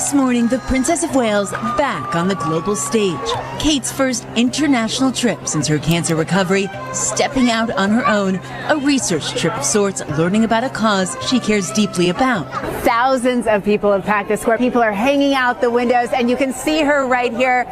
This morning, the Princess of Wales back on the global stage. Kate's first international trip since her cancer recovery, stepping out on her own, a research trip of sorts, learning about a cause she cares deeply about. Thousands of people have packed the square. People are hanging out the windows, and you can see her right here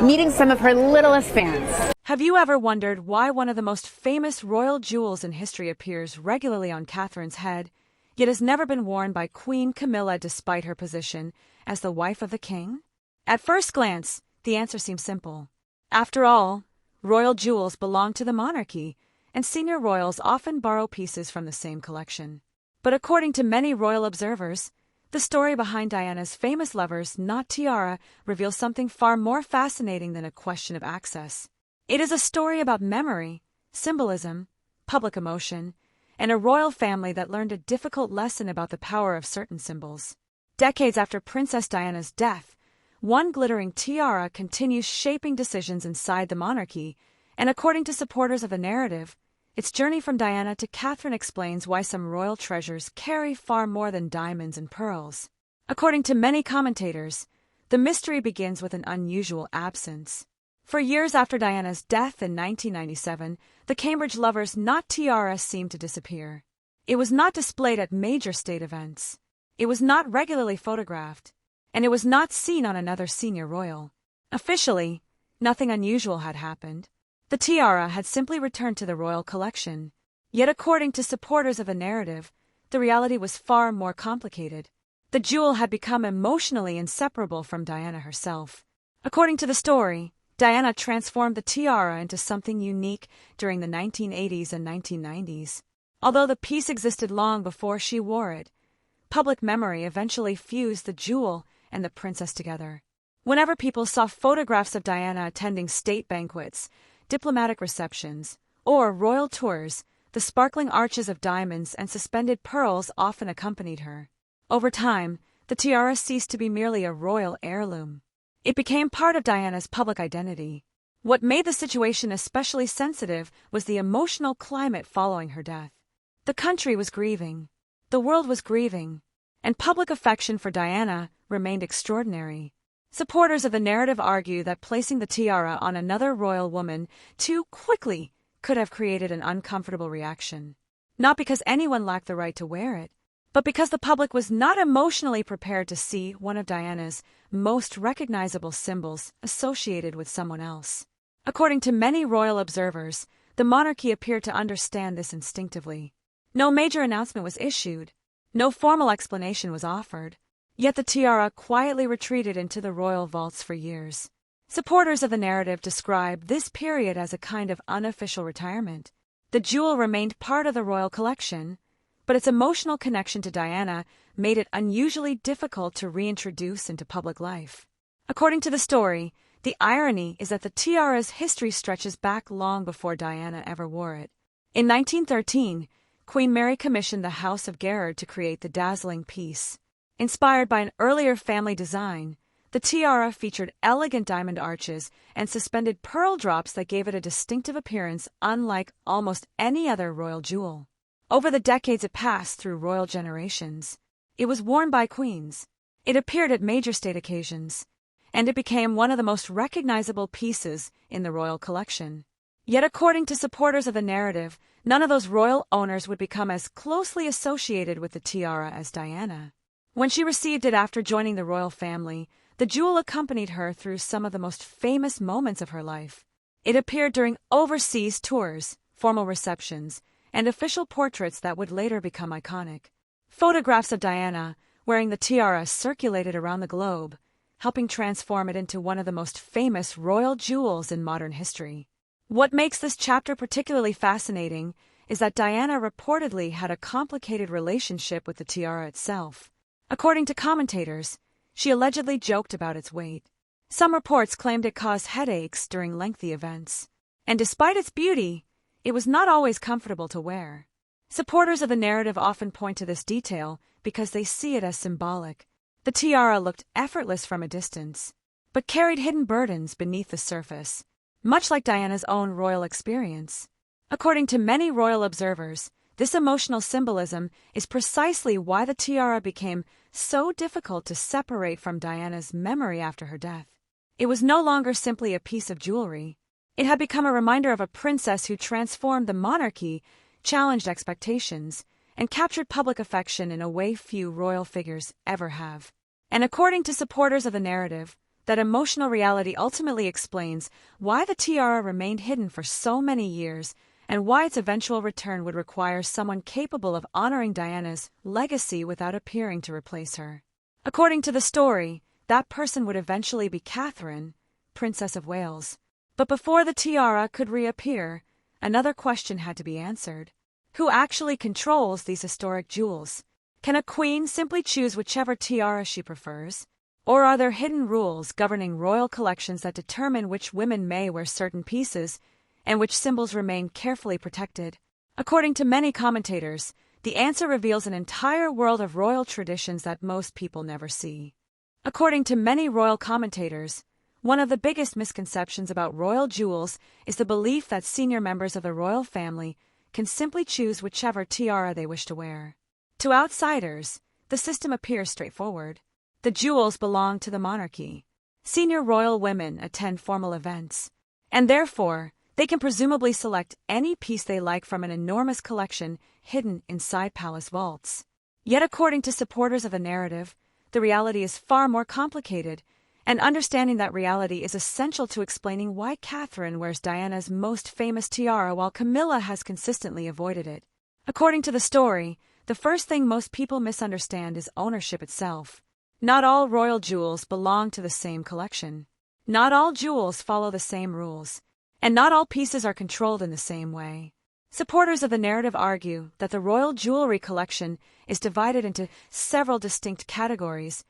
meeting some of her littlest fans. Have you ever wondered why one of the most famous royal jewels in history appears regularly on Catherine's head, yet has never been worn by Queen Camilla despite her position as the wife of the king? At first glance, the answer seems simple. After all, royal jewels belong to the monarchy, and senior royals often borrow pieces from the same collection. But according to many royal observers, the story behind Diana's famous lover's knot tiara reveals something far more fascinating than a question of access. It is a story about memory, symbolism, public emotion, and a royal family that learned a difficult lesson about the power of certain symbols. Decades after Princess Diana's death, one glittering tiara continues shaping decisions inside the monarchy, and according to supporters of the narrative, its journey from Diana to Catherine explains why some royal treasures carry far more than diamonds and pearls. According to many commentators, the mystery begins with an unusual absence. For years after Diana's death in 1997, the Cambridge lover's knot tiara seemed to disappear. It was not displayed at major state events. It was not regularly photographed, and it was not seen on another senior royal. Officially, nothing unusual had happened. The tiara had simply returned to the royal collection. Yet according to supporters of the narrative, the reality was far more complicated. The jewel had become emotionally inseparable from Diana herself. According to the story, Diana transformed the tiara into something unique during the 1980s and 1990s. Although the piece existed long before she wore it, public memory eventually fused the jewel and the princess together. Whenever people saw photographs of Diana attending state banquets, diplomatic receptions, or royal tours, the sparkling arches of diamonds and suspended pearls often accompanied her. Over time, the tiara ceased to be merely a royal heirloom. It became part of Diana's public identity. What made the situation especially sensitive was the emotional climate following her death. The country was grieving. The world was grieving, and public affection for Diana remained extraordinary. Supporters of the narrative argue that placing the tiara on another royal woman too quickly could have created an uncomfortable reaction. Not because anyone lacked the right to wear it, but because the public was not emotionally prepared to see one of Diana's most recognizable symbols associated with someone else. According to many royal observers, the monarchy appeared to understand this instinctively. No major announcement was issued. No formal explanation was offered. Yet the tiara quietly retreated into the royal vaults for years. Supporters of the narrative describe this period as a kind of unofficial retirement. The jewel remained part of the royal collection, but its emotional connection to Diana made it unusually difficult to reintroduce into public life. According to the story, the irony is that the tiara's history stretches back long before Diana ever wore it. In 1913, Queen Mary commissioned the House of Gerard to create the dazzling piece. Inspired by an earlier family design, the tiara featured elegant diamond arches and suspended pearl drops that gave it a distinctive appearance unlike almost any other royal jewel. Over the decades it passed through royal generations. It was worn by queens. It appeared at major state occasions, and it became one of the most recognizable pieces in the royal collection. Yet according to supporters of the narrative, none of those royal owners would become as closely associated with the tiara as Diana. When she received it after joining the royal family, the jewel accompanied her through some of the most famous moments of her life. It appeared during overseas tours, formal receptions, and official portraits that would later become iconic. Photographs of Diana wearing the tiara circulated around the globe, helping transform it into one of the most famous royal jewels in modern history. What makes this chapter particularly fascinating is that Diana reportedly had a complicated relationship with the tiara itself. According to commentators, she allegedly joked about its weight. Some reports claimed it caused headaches during lengthy events. And despite its beauty, it was not always comfortable to wear. Supporters of the narrative often point to this detail because they see it as symbolic. The tiara looked effortless from a distance, but carried hidden burdens beneath the surface, much like Diana's own royal experience. According to many royal observers, This emotional symbolism is precisely why the tiara became so difficult to separate from Diana's memory after her death. It was no longer simply a piece of jewelry. It had become a reminder of a princess who transformed the monarchy, challenged expectations, and captured public affection in a way few royal figures ever have. And according to supporters of the narrative, that emotional reality ultimately explains why the tiara remained hidden for so many years and why its eventual return would require someone capable of honoring Diana's legacy without appearing to replace her. According to the story, that person would eventually be Catherine, Princess of Wales. But before the tiara could reappear, another question had to be answered. Who actually controls these historic jewels? Can a queen simply choose whichever tiara she prefers? Or are there hidden rules governing royal collections that determine which women may wear certain pieces and which symbols remain carefully protected? According to many commentators, the answer reveals an entire world of royal traditions that most people never see. According to many royal commentators, one of the biggest misconceptions about royal jewels is the belief that senior members of the royal family can simply choose whichever tiara they wish to wear. To outsiders, the system appears straightforward. The jewels belong to the monarchy. Senior royal women attend formal events, and therefore, they can presumably select any piece they like from an enormous collection hidden inside palace vaults. Yet according to supporters of the narrative, the reality is far more complicated, and understanding that reality is essential to explaining why Catherine wears Diana's most famous tiara while Camilla has consistently avoided it. According to the story, the first thing most people misunderstand is ownership itself. Not all royal jewels belong to the same collection. Not all jewels follow the same rules, and not all pieces are controlled in the same way. Supporters of the narrative argue that the royal jewelry collection is divided into several distinct categories,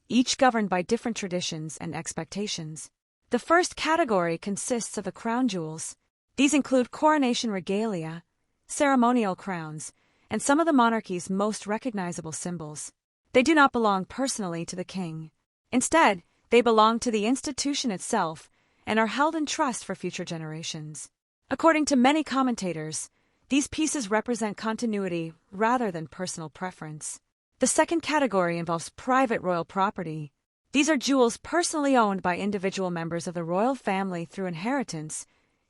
each governed by different traditions and expectations. The first category consists of the crown jewels. These include coronation regalia, ceremonial crowns, and some of the monarchy's most recognizable symbols. They do not belong personally to the king. Instead, they belong to the institution itself and are held in trust for future generations. According to many commentators, these pieces represent continuity rather than personal preference. The second category involves private royal property. These are jewels personally owned by individual members of the royal family through inheritance,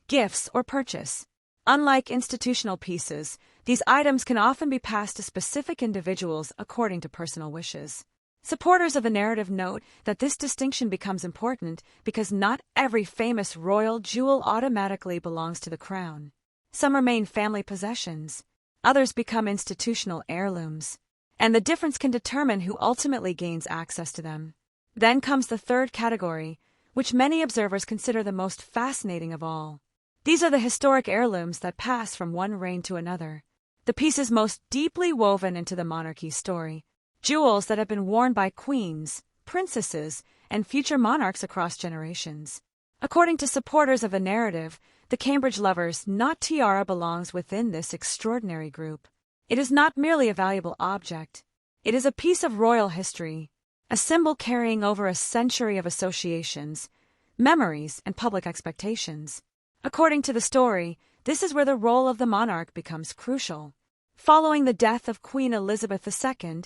gifts, or purchase. Unlike institutional pieces, these items can often be passed to specific individuals according to personal wishes. Supporters of the narrative note that this distinction becomes important because not every famous royal jewel automatically belongs to the crown. Some remain family possessions, others become institutional heirlooms, and the difference can determine who ultimately gains access to them. Then comes the third category, which many observers consider the most fascinating of all. These are the historic heirlooms that pass from one reign to another, the pieces most deeply woven into the monarchy's story, jewels that have been worn by queens, princesses, and future monarchs across generations. According to supporters of the narrative, the Cambridge Lovers' Not tiara belongs within this extraordinary group. It is not merely a valuable object. It is a piece of royal history, a symbol carrying over a century of associations, memories, and public expectations. According to the story, this is where the role of the monarch becomes crucial. Following the death of Queen Elizabeth II,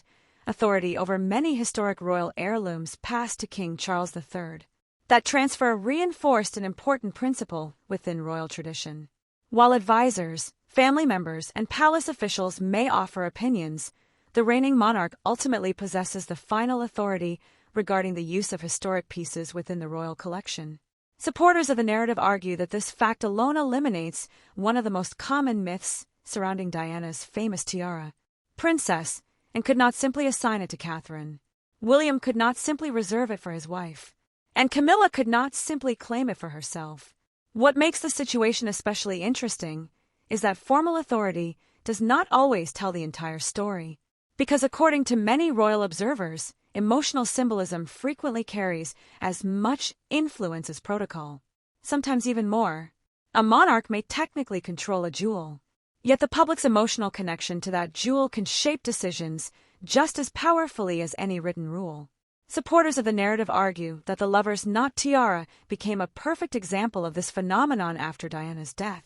authority over many historic royal heirlooms passed to King Charles III. That transfer reinforced an important principle within royal tradition. While advisors, family members, and palace officials may offer opinions, the reigning monarch ultimately possesses the final authority regarding the use of historic pieces within the royal collection. Supporters of the narrative argue that this fact alone eliminates one of the most common myths surrounding Diana's famous tiara. Princess, and could not simply assign it to Catherine. William could not simply reserve it for his wife. And Camilla could not simply claim it for herself. What makes the situation especially interesting is that formal authority does not always tell the entire story. Because according to many royal observers, emotional symbolism frequently carries as much influence as protocol, sometimes even more. A monarch may technically control a jewel, yet the public's emotional connection to that jewel can shape decisions just as powerfully as any written rule. Supporters of the narrative argue that the Lovers' Not tiara became a perfect example of this phenomenon after Diana's death.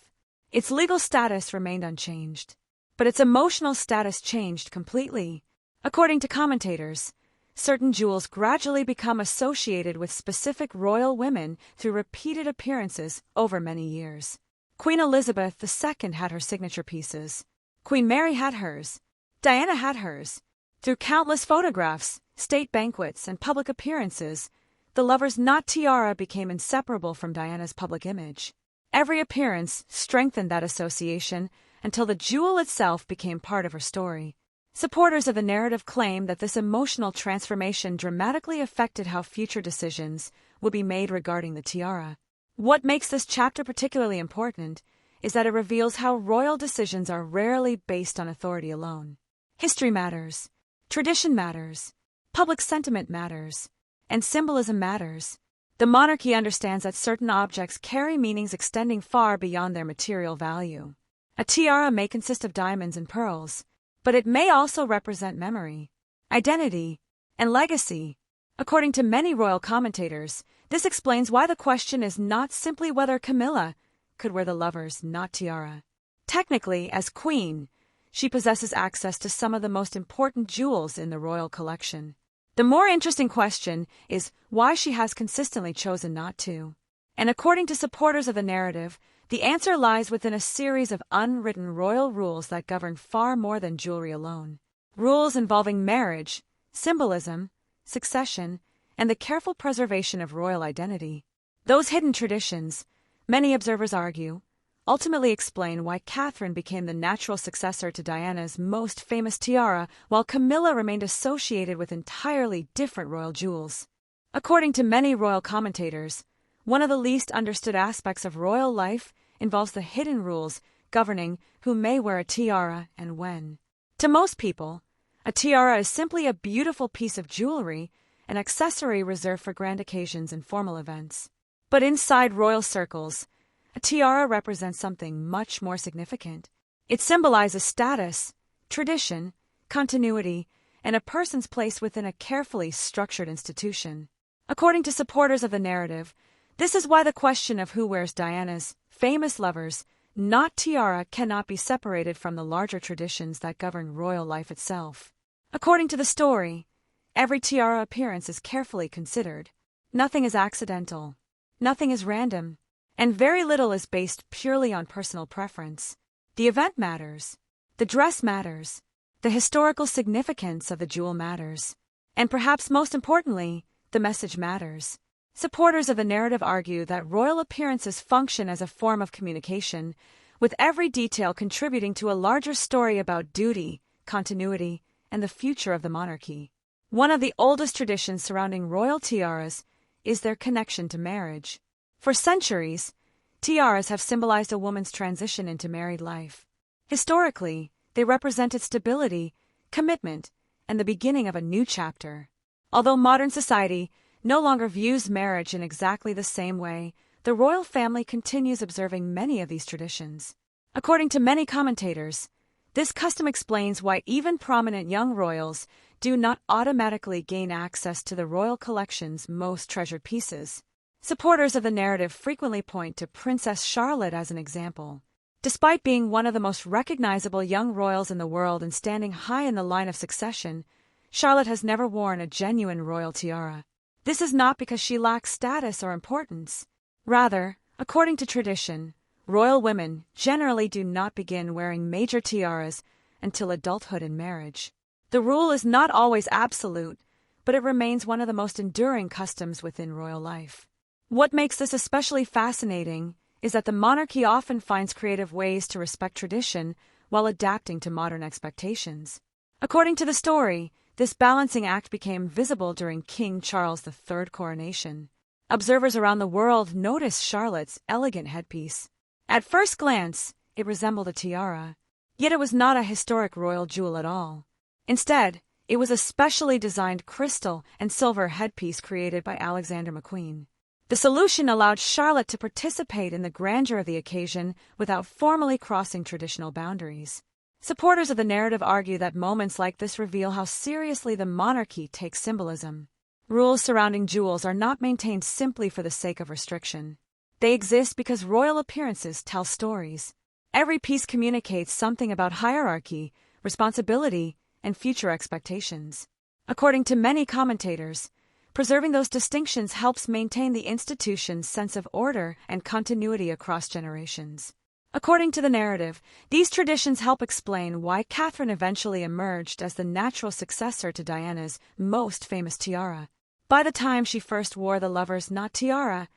Its legal status remained unchanged, but its emotional status changed completely. According to commentators, certain jewels gradually become associated with specific royal women through repeated appearances over many years. Queen Elizabeth II had her signature pieces. Queen Mary had hers. Diana had hers. Through countless photographs, state banquets, and public appearances, the lover's knot tiara became inseparable from Diana's public image. Every appearance strengthened that association until the jewel itself became part of her story. Supporters of the narrative claim that this emotional transformation dramatically affected how future decisions would be made regarding the tiara. What makes this chapter particularly important is that it reveals how royal decisions are rarely based on authority alone. History matters, tradition matters, public sentiment matters, and symbolism matters. The monarchy understands that certain objects carry meanings extending far beyond their material value. A tiara may consist of diamonds and pearls, but it may also represent memory, identity, and legacy. According to many royal commentators, this explains why the question is not simply whether Camilla could wear the lover's knot tiara. Technically, as queen, she possesses access to some of the most important jewels in the royal collection. The more interesting question is why she has consistently chosen not to. And according to supporters of the narrative, the answer lies within a series of unwritten royal rules that govern far more than jewelry alone. Rules involving marriage, symbolism, succession, and the careful preservation of royal identity. Those hidden traditions, many observers argue, ultimately explain why Catherine became the natural successor to Diana's most famous tiara, while Camilla remained associated with entirely different royal jewels. According to many royal commentators, one of the least understood aspects of royal life involves the hidden rules governing who may wear a tiara and when. To most people, a tiara is simply a beautiful piece of jewelry, an accessory reserved for grand occasions and formal events. But inside royal circles, a tiara represents something much more significant. It symbolizes status, tradition, continuity, and a person's place within a carefully structured institution. According to supporters of the narrative, this is why the question of who wears Diana's famous lover's knot tiara cannot be separated from the larger traditions that govern royal life itself. According to the story, every tiara appearance is carefully considered. Nothing is accidental, nothing is random, and very little is based purely on personal preference. The event matters, the dress matters, the historical significance of the jewel matters, and perhaps most importantly, the message matters. Supporters of the narrative argue that royal appearances function as a form of communication, with every detail contributing to a larger story about duty, continuity, and the future of the monarchy. One of the oldest traditions surrounding royal tiaras is their connection to marriage. For centuries, tiaras have symbolized a woman's transition into married life. Historically, they represented stability, commitment, and the beginning of a new chapter. Although modern society no longer views marriage in exactly the same way, the royal family continues observing many of these traditions. According to many commentators, this custom explains why even prominent young royals do not automatically gain access to the royal collection's most treasured pieces. Supporters of the narrative frequently point to Princess Charlotte as an example. Despite being one of the most recognizable young royals in the world and standing high in the line of succession, Charlotte has never worn a genuine royal tiara. This is not because she lacks status or importance. Rather, according to tradition, royal women generally do not begin wearing major tiaras until adulthood and marriage. The rule is not always absolute, but it remains one of the most enduring customs within royal life. What makes this especially fascinating is that the monarchy often finds creative ways to respect tradition while adapting to modern expectations. According to the story, this balancing act became visible during King Charles III coronation. Observers around the world noticed Charlotte's elegant headpiece. At first glance, it resembled a tiara, yet it was not a historic royal jewel at all. Instead, it was a specially designed crystal and silver headpiece created by Alexander McQueen. The solution allowed Charlotte to participate in the grandeur of the occasion without formally crossing traditional boundaries. Supporters of the narrative argue that moments like this reveal how seriously the monarchy takes symbolism. Rules surrounding jewels are not maintained simply for the sake of restriction. They exist because royal appearances tell stories. Every piece communicates something about hierarchy, responsibility, and future expectations. According to many commentators, preserving those distinctions helps maintain the institution's sense of order and continuity across generations. According to the narrative, these traditions help explain why Catherine eventually emerged as the natural successor to Diana's most famous tiara. By the time she first wore the lover's knot tiara,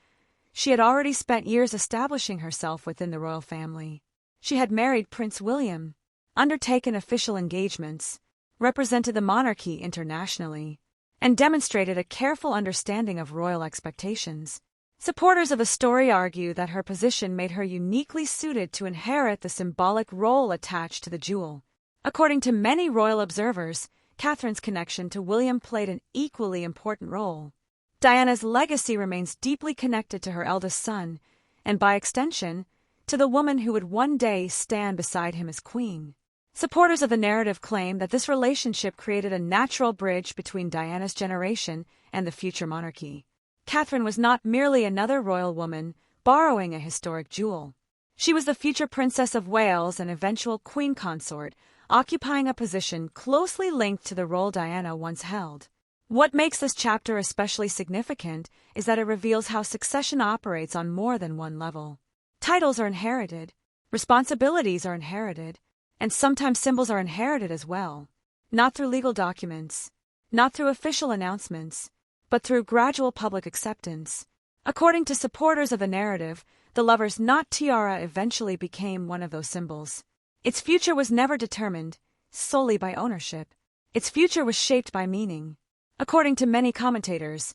she had already spent years establishing herself within the royal family. She had married Prince William, undertaken official engagements, represented the monarchy internationally, and demonstrated a careful understanding of royal expectations. Supporters of the story argue that her position made her uniquely suited to inherit the symbolic role attached to the jewel. According to many royal observers, Catherine's connection to William played an equally important role. Diana's legacy remains deeply connected to her eldest son, and by extension, to the woman who would one day stand beside him as queen. Supporters of the narrative claim that this relationship created a natural bridge between Diana's generation and the future monarchy. Catherine was not merely another royal woman borrowing a historic jewel. She was the future Princess of Wales and eventual queen consort, occupying a position closely linked to the role Diana once held. What makes this chapter especially significant is that it reveals how succession operates on more than one level. Titles are inherited, responsibilities are inherited, and sometimes symbols are inherited as well. Not through legal documents, not through official announcements, but through gradual public acceptance. According to supporters of the narrative, the lover's knot tiara eventually became one of those symbols. Its future was never determined solely by ownership. Its future was shaped by meaning. According to many commentators,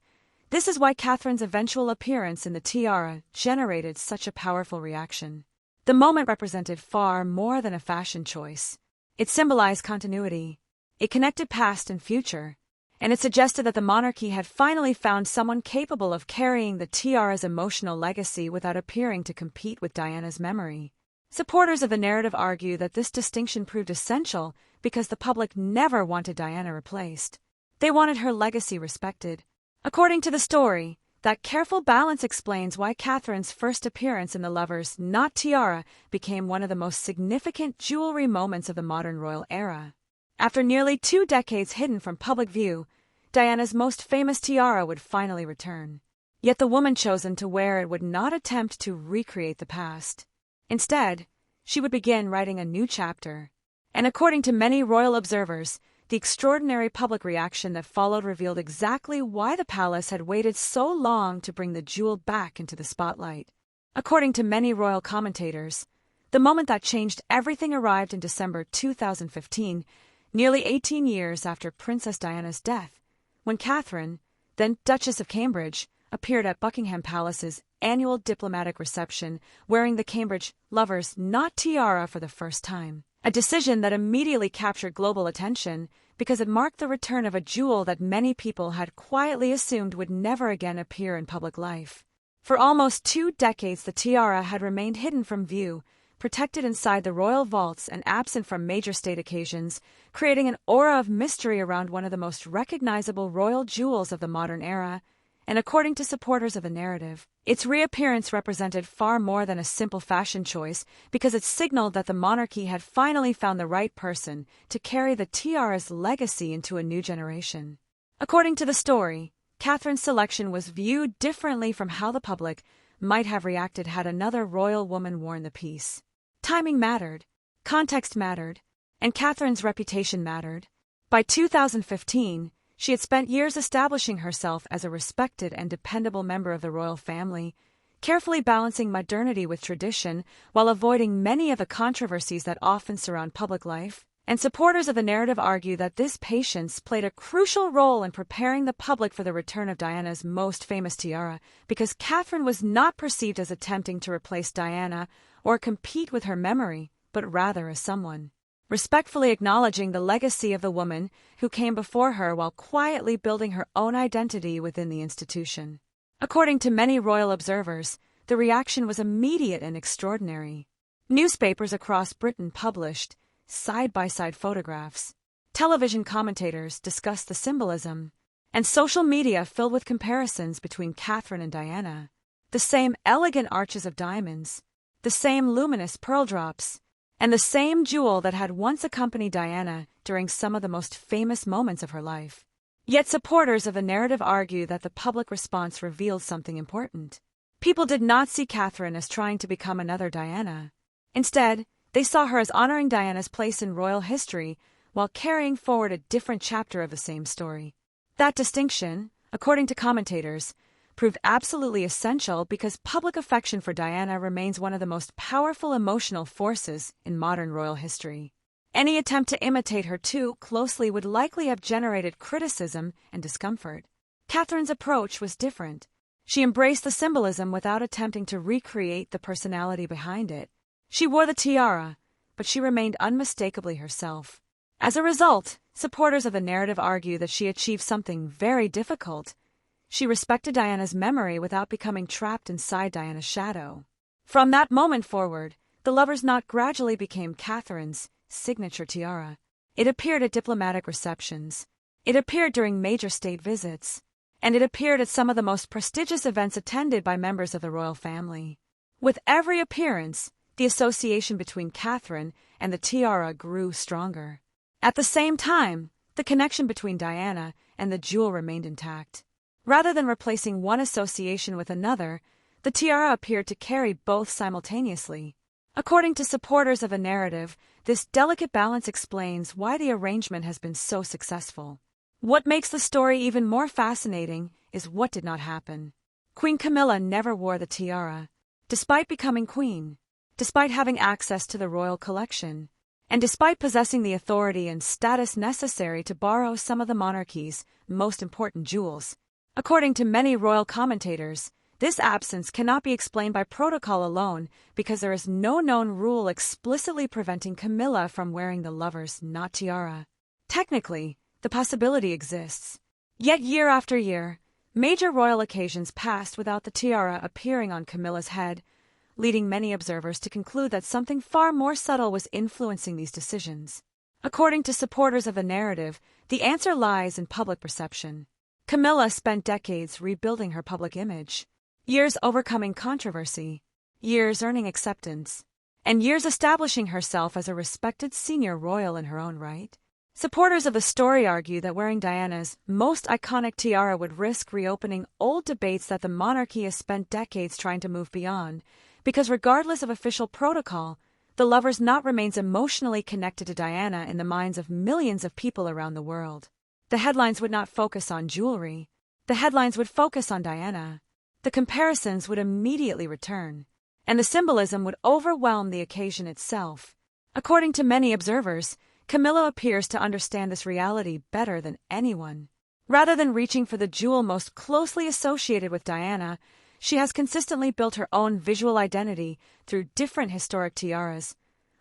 this is why Catherine's eventual appearance in the tiara generated such a powerful reaction. The moment represented far more than a fashion choice. It symbolized continuity. It connected past and future, and it suggested that the monarchy had finally found someone capable of carrying the tiara's emotional legacy without appearing to compete with Diana's memory. Supporters of the narrative argue that this distinction proved essential because the public never wanted Diana replaced. They wanted her legacy respected. According to the story, that careful balance explains why Catherine's first appearance in the lover's knot tiara became one of the most significant jewelry moments of the modern royal era. After nearly 2 decades hidden from public view, Diana's most famous tiara would finally return. Yet the woman chosen to wear it would not attempt to recreate the past. Instead, she would begin writing a new chapter. And according to many royal observers, the extraordinary public reaction that followed revealed exactly why the palace had waited so long to bring the jewel back into the spotlight. According to many royal commentators, the moment that changed everything arrived in December 2015, nearly 18 years after Princess Diana's death, when Catherine, then Duchess of Cambridge, appeared at Buckingham Palace's annual diplomatic reception wearing the Cambridge lover's knot tiara for the first time. A decision that immediately captured global attention because it marked the return of a jewel that many people had quietly assumed would never again appear in public life. For almost 2 decades, the tiara had remained hidden from view, protected inside the royal vaults and absent from major state occasions, creating an aura of mystery around one of the most recognizable royal jewels of the modern era. And according to supporters of the narrative, its reappearance represented far more than a simple fashion choice because it signaled that the monarchy had finally found the right person to carry the tiara's legacy into a new generation. According to the story, Catherine's selection was viewed differently from how the public might have reacted had another royal woman worn the piece. Timing mattered, context mattered, and Catherine's reputation mattered. By 2015, she had spent years establishing herself as a respected and dependable member of the royal family, carefully balancing modernity with tradition while avoiding many of the controversies that often surround public life. And supporters of the narrative argue that this patience played a crucial role in preparing the public for the return of Diana's most famous tiara, because Catherine was not perceived as attempting to replace Diana or compete with her memory, but rather as someone respectfully acknowledging the legacy of the woman who came before her while quietly building her own identity within the institution. According to many royal observers, the reaction was immediate and extraordinary. Newspapers across Britain published side-by-side photographs. Television commentators discussed the symbolism, and social media filled with comparisons between Catherine and Diana. The same elegant arches of diamonds, the same luminous pearl drops, and the same jewel that had once accompanied Diana during some of the most famous moments of her life. Yet supporters of the narrative argue that the public response revealed something important. People did not see Catherine as trying to become another Diana. Instead, they saw her as honoring Diana's place in royal history while carrying forward a different chapter of the same story. That distinction, according to commentators, proved absolutely essential because public affection for Diana remains one of the most powerful emotional forces in modern royal history. Any attempt to imitate her too closely would likely have generated criticism and discomfort. Catherine's approach was different. She embraced the symbolism without attempting to recreate the personality behind it. She wore the tiara, but she remained unmistakably herself. As a result, supporters of the narrative argue that she achieved something very difficult. She respected Diana's memory without becoming trapped inside Diana's shadow. From that moment forward, the lover's knot gradually became Catherine's signature tiara. It appeared at diplomatic receptions. It appeared during major state visits. And it appeared at some of the most prestigious events attended by members of the royal family. With every appearance, the association between Catherine and the tiara grew stronger. At the same time, the connection between Diana and the jewel remained intact. Rather than replacing one association with another, the tiara appeared to carry both simultaneously. According to supporters of a narrative, this delicate balance explains why the arrangement has been so successful. What makes the story even more fascinating is what did not happen. Queen Camilla never wore the tiara, despite becoming queen, despite having access to the royal collection, and despite possessing the authority and status necessary to borrow some of the monarchy's most important jewels. According to many royal commentators, this absence cannot be explained by protocol alone because there is no known rule explicitly preventing Camilla from wearing the lover's not tiara. Technically, the possibility exists. Yet year after year, major royal occasions passed without the tiara appearing on Camilla's head, leading many observers to conclude that something far more subtle was influencing these decisions. According to supporters of the narrative, the answer lies in public perception. Camilla spent decades rebuilding her public image, years overcoming controversy, years earning acceptance, and years establishing herself as a respected senior royal in her own right. Supporters of the story argue that wearing Diana's most iconic tiara would risk reopening old debates that the monarchy has spent decades trying to move beyond, because regardless of official protocol, the lover's knot remains emotionally connected to Diana in the minds of millions of people around the world. The headlines would not focus on jewelry. The headlines would focus on Diana. The comparisons would immediately return, and the symbolism would overwhelm the occasion itself. According to many observers, Camilla appears to understand this reality better than anyone. Rather than reaching for the jewel most closely associated with Diana, she has consistently built her own visual identity through different historic tiaras,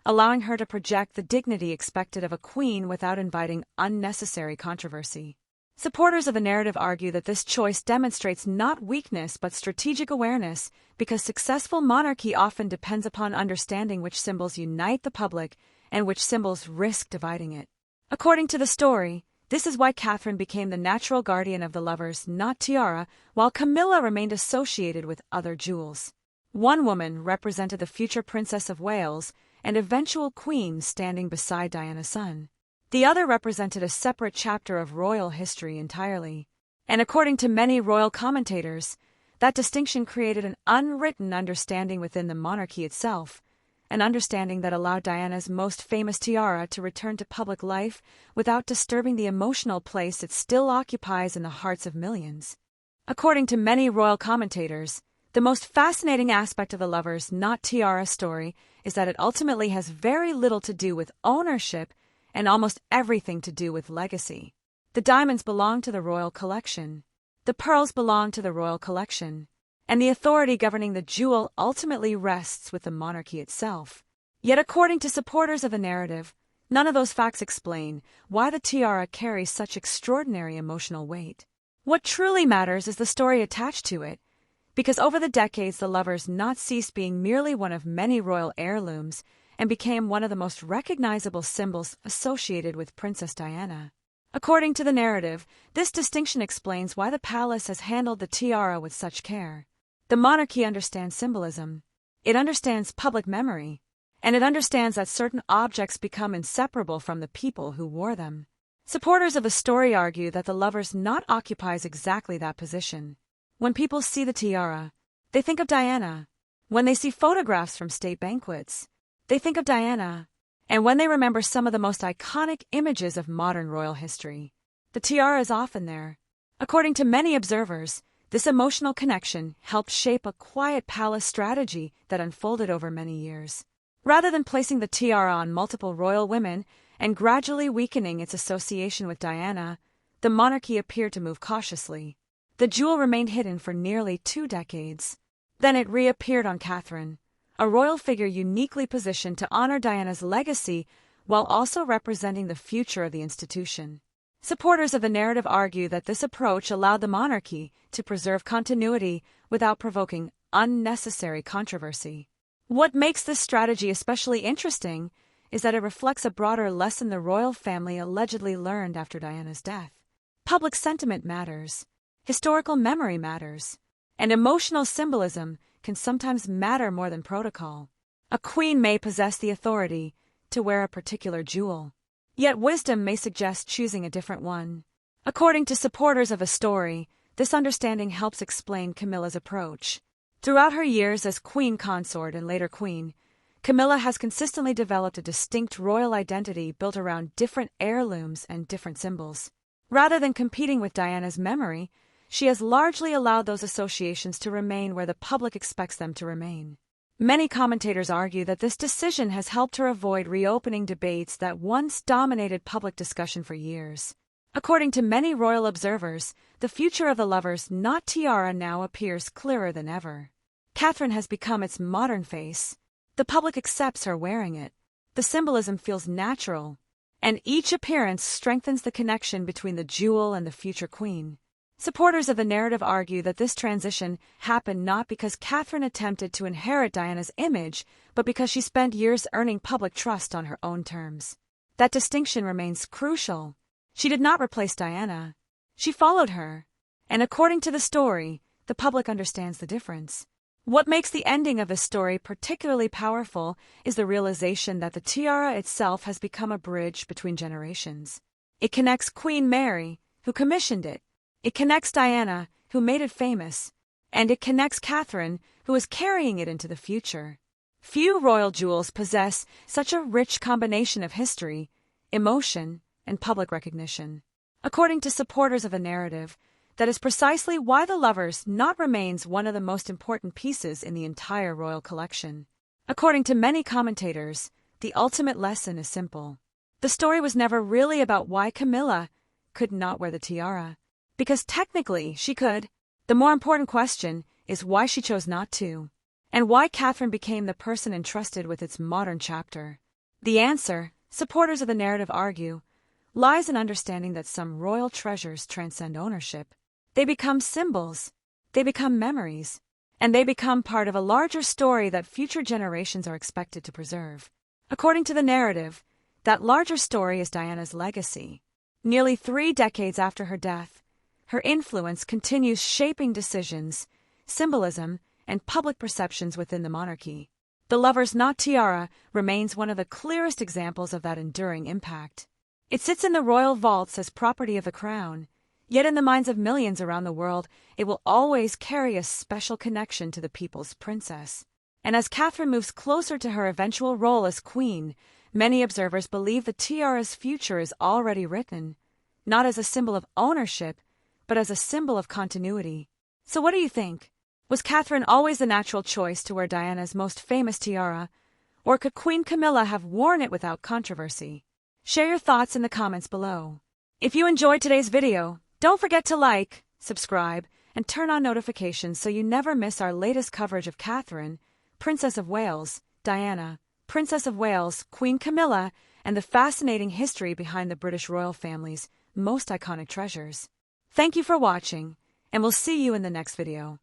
allowing her to project the dignity expected of a queen without inviting unnecessary controversy. Supporters of the narrative argue that this choice demonstrates not weakness but strategic awareness, because successful monarchy often depends upon understanding which symbols unite the public and which symbols risk dividing it. According to the story, this is why Catherine became the natural guardian of the lover's not tiara, while Camilla remained associated with other jewels. One woman represented the future Princess of Wales and eventual queen standing beside Diana's son. The other represented a separate chapter of royal history entirely. And according to many royal commentators, that distinction created an unwritten understanding within the monarchy itself, an understanding that allowed Diana's most famous tiara to return to public life without disturbing the emotional place it still occupies in the hearts of millions. According to many royal commentators, the most fascinating aspect of the lover's not tiara story is that it ultimately has very little to do with ownership and almost everything to do with legacy. The diamonds belong to the royal collection. The pearls belong to the royal collection. And the authority governing the jewel ultimately rests with the monarchy itself. Yet according to supporters of the narrative, none of those facts explain why the tiara carries such extraordinary emotional weight. What truly matters is the story attached to it, because over the decades the lover's knot ceased being merely one of many royal heirlooms and became one of the most recognizable symbols associated with Princess Diana. According to the narrative, this distinction explains why the palace has handled the tiara with such care. The monarchy understands symbolism. It understands public memory, and it understands that certain objects become inseparable from the people who wore them. Supporters of the story argue that the lover's knot occupies exactly that position. When people see the tiara, they think of Diana. When they see photographs from state banquets, they think of Diana. And when they remember some of the most iconic images of modern royal history, the tiara is often there. According to many observers, this emotional connection helped shape a quiet palace strategy that unfolded over many years. Rather than placing the tiara on multiple royal women and gradually weakening its association with Diana, the monarchy appeared to move cautiously. The jewel remained hidden for nearly 2 decades. Then it reappeared on Catherine, a royal figure uniquely positioned to honor Diana's legacy while also representing the future of the institution. Supporters of the narrative argue that this approach allowed the monarchy to preserve continuity without provoking unnecessary controversy. What makes this strategy especially interesting is that it reflects a broader lesson the royal family allegedly learned after Diana's death. Public sentiment matters, historical memory matters, and emotional symbolism can sometimes matter more than protocol. A queen may possess the authority to wear a particular jewel, yet wisdom may suggest choosing a different one. According to supporters of a story, this understanding helps explain Camilla's approach. Throughout her years as queen consort and later queen, Camilla has consistently developed a distinct royal identity built around different heirlooms and different symbols. Rather than competing with Diana's memory, she has largely allowed those associations to remain where the public expects them to remain. Many commentators argue that this decision has helped her avoid reopening debates that once dominated public discussion for years. According to many royal observers, the future of the lover's not tiara now appears clearer than ever. Catherine has become its modern face. The public accepts her wearing it. The symbolism feels natural, and each appearance strengthens the connection between the jewel and the future queen. Supporters of the narrative argue that this transition happened not because Catherine attempted to inherit Diana's image, but because she spent years earning public trust on her own terms. That distinction remains crucial. She did not replace Diana. She followed her. And according to the story, the public understands the difference. What makes the ending of this story particularly powerful is the realization that the tiara itself has become a bridge between generations. It connects Queen Mary, who commissioned it. It connects Diana, who made it famous, and it connects Catherine, who is carrying it into the future. Few royal jewels possess such a rich combination of history, emotion, and public recognition. According to supporters of the narrative, that is precisely why the lover's knot remains one of the most important pieces in the entire royal collection. According to many commentators, the ultimate lesson is simple. The story was never really about why Camilla could not wear the tiara. Because technically she could. The more important question is why she chose not to, and why Catherine became the person entrusted with its modern chapter. The answer, supporters of the narrative argue, lies in understanding that some royal treasures transcend ownership. They become symbols, they become memories, and they become part of a larger story that future generations are expected to preserve. According to the narrative, that larger story is Diana's legacy. Nearly 3 decades after her death, her influence continues shaping decisions, symbolism, and public perceptions within the monarchy. The lover's knot tiara remains one of the clearest examples of that enduring impact. It sits in the royal vaults as property of the crown, yet in the minds of millions around the world, it will always carry a special connection to the people's princess. And as Catherine moves closer to her eventual role as queen, many observers believe the tiara's future is already written, not as a symbol of ownership, but as a symbol of continuity. So what do you think? Was Catherine always the natural choice to wear Diana's most famous tiara, or could Queen Camilla have worn it without controversy? Share your thoughts in the comments below. If you enjoyed today's video, don't forget to like, subscribe, and turn on notifications so you never miss our latest coverage of Catherine, Princess of Wales, Diana, Princess of Wales, Queen Camilla, and the fascinating history behind the British royal family's most iconic treasures. Thank you for watching, and we'll see you in the next video.